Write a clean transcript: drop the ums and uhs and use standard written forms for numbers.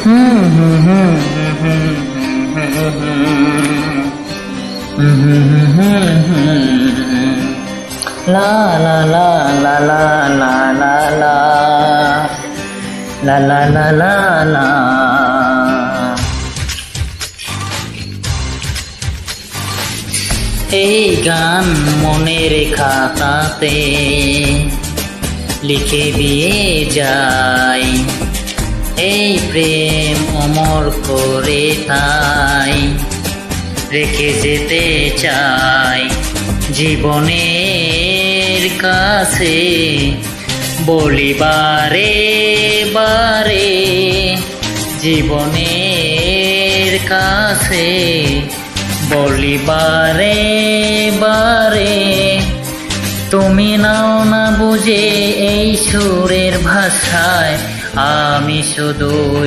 লা লা লা লা লা লা লা লা লা লা লা লা লা। এই গান মনের খাতাতে লিখে দিয়ে যাই, এই প্রেম অমর করে তাই রেখে যেতে চাই জীবনের কাছে। বলি বারে বারে জীবনের কাছে, বলি বারে বারে তুমি নাও না বুঝে এই সুরের ভাষায়, আমি শুধুই